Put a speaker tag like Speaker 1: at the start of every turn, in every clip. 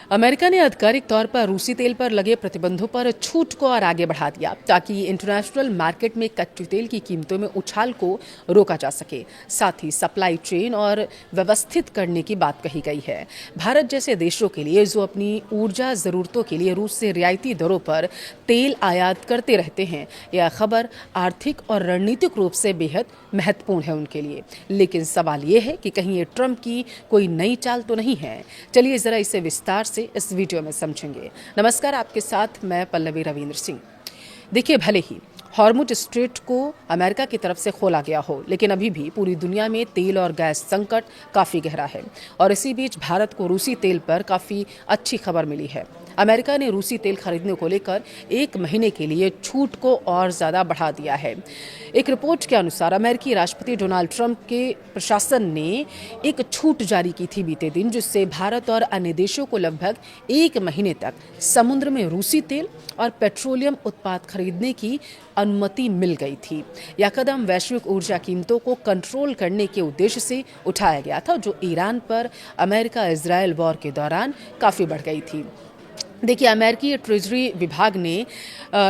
Speaker 1: America ने आधिकारिक तौर पर रूसी तेल पर लगे प्रतिबंधों पर छूट को और आगे बढ़ा दिया ताकि इंटरनेशनल मार्केट में कच्चे तेल की कीमतों में उछाल को रोका जा सके। साथ ही सप्लाई चेन और व्यवस्थित करने की बात कही गई है। भारत जैसे देशों के लिए जो अपनी ऊर्जा जरूरतों के लिए रूस से रियायती दरों पर तेल आयात करते रहते हैं, यह खबर आर्थिक और रणनीतिक रूप से बेहद महत्वपूर्ण है उनके लिए। लेकिन सवाल ये है कि कहीं ये ट्रंप की कोई नई चाल तो नहीं है। चलिए जरा इसे विस्तार से इस वीडियो में समझेंगे। नमस्कार, आपके साथ मैं पल्लवी रविंद्र सिंह। देखिए, भले ही हॉर्मुज स्ट्रेट को अमेरिका की तरफ से खोला गया हो, लेकिन अभी भी पूरी दुनिया में तेल और गैस संकट काफ़ी गहरा है। और इसी बीच भारत को रूसी तेल पर काफ़ी अच्छी खबर मिली है। अमेरिका ने रूसी तेल खरीदने को लेकर 1 महीने के लिए छूट को और ज़्यादा बढ़ा दिया है। एक रिपोर्ट के अनुसार अमेरिकी राष्ट्रपति डोनाल्ड ट्रंप के प्रशासन ने एक छूट जारी की थी बीते दिन, जिससे भारत और अन्य देशों को लगभग 1 महीने तक समुद्र में रूसी तेल और पेट्रोलियम उत्पाद खरीदने की अनुमति मिल गई थी। यह कदम वैश्विक ऊर्जा कीमतों को कंट्रोल करने के उद्देश्य से उठाया गया था, जो ईरान पर अमेरिका इजरायल वॉर के दौरान काफ़ी बढ़ गई थी। देखिए, अमेरिकी ट्रेजरी विभाग ने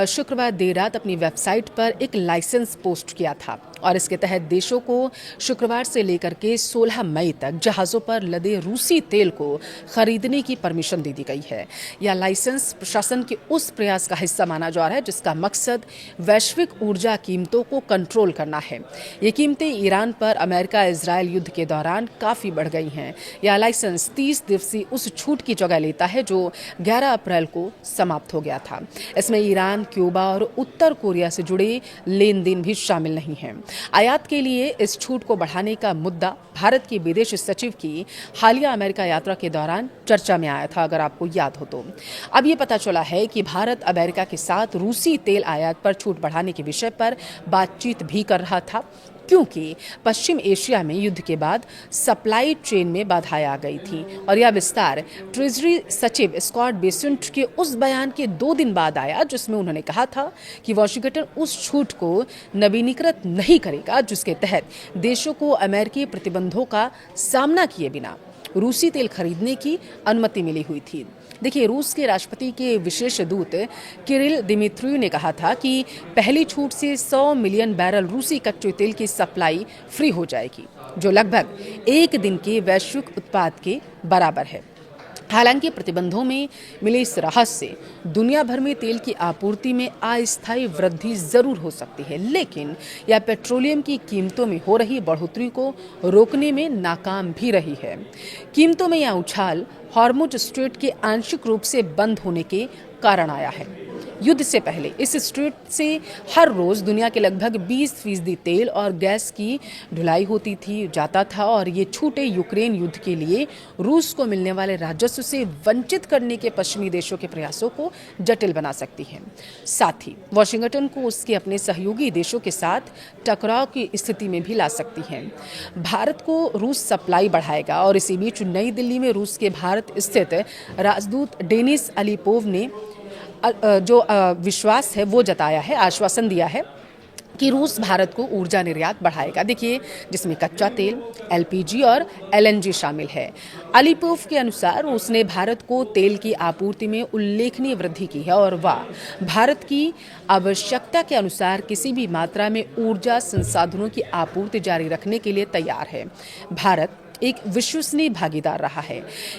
Speaker 1: शुक्रवार देर रात अपनी वेबसाइट पर एक लाइसेंस पोस्ट किया था और इसके तहत देशों को शुक्रवार से लेकर के 16 मई तक जहाज़ों पर लदे रूसी तेल को खरीदने की परमिशन दे दी गई है। यह लाइसेंस प्रशासन के उस प्रयास का हिस्सा माना जा रहा है जिसका मकसद वैश्विक ऊर्जा कीमतों को कंट्रोल करना है। ये कीमतें ईरान पर अमेरिका इजरायल युद्ध के दौरान काफ़ी बढ़ गई हैं। यह लाइसेंस 30 दिवसीय उस छूट की जगह लेता है जो 11 अप्रैल को समाप्त हो गया था। इसमें ईरान, क्यूबा और उत्तर कोरिया से जुड़े लेन देन भी शामिल नहीं हैं। आयात के लिए इस छूट को बढ़ाने का मुद्दा भारत के विदेश सचिव की हालिया अमेरिका यात्रा के दौरान चर्चा में आया था, अगर आपको याद हो तो। अब ये पता चला है कि भारत अमेरिका के साथ रूसी तेल आयात पर छूट बढ़ाने के विषय पर बातचीत भी कर रहा था, क्योंकि पश्चिम एशिया में युद्ध के बाद सप्लाई चेन में बाधाएं आ गई थी। और यह विस्तार ट्रेजरी सचिव स्कॉट बेसेंट के उस बयान के 2 दिन बाद आया जिसमें उन्होंने कहा था कि वॉशिंगटन उस छूट को नवीनीकृत नहीं करेगा जिसके तहत देशों को अमेरिकी प्रतिबंधों का सामना किए बिना रूसी तेल खरीदने की अनुमति मिली हुई थी। देखिए, रूस के राष्ट्रपति के विशेष दूत किरिल दिमित्रियु ने कहा था कि पहली छूट से 100 मिलियन बैरल रूसी कच्चे तेल की सप्लाई फ्री हो जाएगी, जो लगभग 1 दिन के वैश्विक उत्पाद के बराबर है। हालांकि प्रतिबंधों में मिले इस राहत से दुनिया भर में तेल की आपूर्ति में अस्थायी वृद्धि जरूर हो सकती है, लेकिन यह पेट्रोलियम की कीमतों में हो रही बढ़ोतरी को रोकने में नाकाम भी रही है। कीमतों में यह उछाल हॉर्मुज स्ट्रेट के आंशिक रूप से बंद होने के कारण आया है। युद्ध से पहले इस स्ट्रेट से हर रोज दुनिया के लगभग 20% तेल और गैस की ढुलाई होती थी जाता था, और ये छूटें यूक्रेन युद्ध के लिए रूस को मिलने वाले राजस्व से वंचित करने के पश्चिमी देशों के प्रयासों को जटिल बना सकती हैं। साथ ही वॉशिंगटन को उसके अपने सहयोगी देशों के साथ टकराव की स्थिति में भी ला सकती हैं। भारत को रूस सप्लाई बढ़ाएगा, और इसी बीच नई दिल्ली में रूस के भारत स्थित राजदूत डेनिस अलीपोव ने जो विश्वास है वो जताया है, आश्वासन दिया है कि रूस भारत को ऊर्जा निर्यात बढ़ाएगा। देखिए, जिसमें कच्चा तेल, एलपीजी और एलएनजी शामिल है। अलीपोव के अनुसार रूस ने भारत को तेल की आपूर्ति में उल्लेखनीय वृद्धि की है, और वह भारत की आवश्यकता के अनुसार किसी भी मात्रा में ऊर्जा संसाधनों की आपूर्ति जारी रखने के लिए तैयार है। भारत एक विश्वसनीय भागीदार रहा है।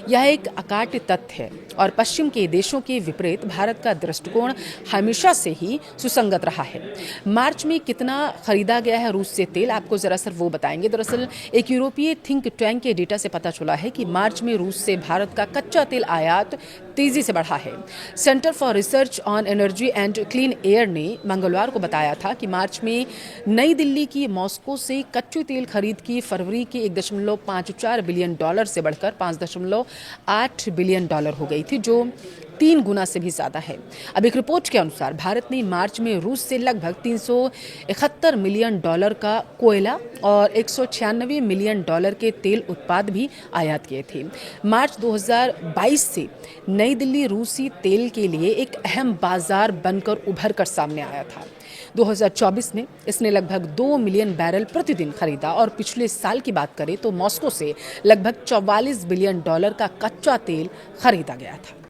Speaker 1: यह एक अकाट्य तथ्य है, और पश्चिम के देशों के विपरीत भारत का दृष्टिकोण हमेशा से ही सुसंगत रहा है। मार्च में कितना खरीदा गया है रूस से तेल, आपको जरा सर वो बताएंगे। दरअसल एक यूरोपीय थिंक टैंक के डेटा से पता चला है कि मार्च में रूस से भारत का कच्चा तेल आयात तेजी से बढ़ा है। Centre for research on energy and clean air ने मंगलवार को बताया था कि मार्च में नई दिल्ली की मॉस्को से कच्चे तेल खरीद की फरवरी के 1.54 बिलियन डॉलर से बढ़कर 5.8 बिलियन डॉलर हो गई थी, जो 3 गुना से भी ज्यादा है। अब एक रिपोर्ट के अनुसार भारत ने मार्च में रूस से लगभग 371 मिलियन डॉलर का कोयला और 196 मिलियन डॉलर के तेल उत्पाद भी आयात किए थे। मार्च 2022 से नई दिल्ली रूसी तेल के लिए एक अहम बाजार बनकर उभर कर सामने आया था। 2024 में इसने लगभग 2 मिलियन बैरल प्रतिदिन खरीदा और पिछले साल की बात करें तो मॉस्को से लगभग $44 बिलियन का कच्चा तेल खरीदा गया था।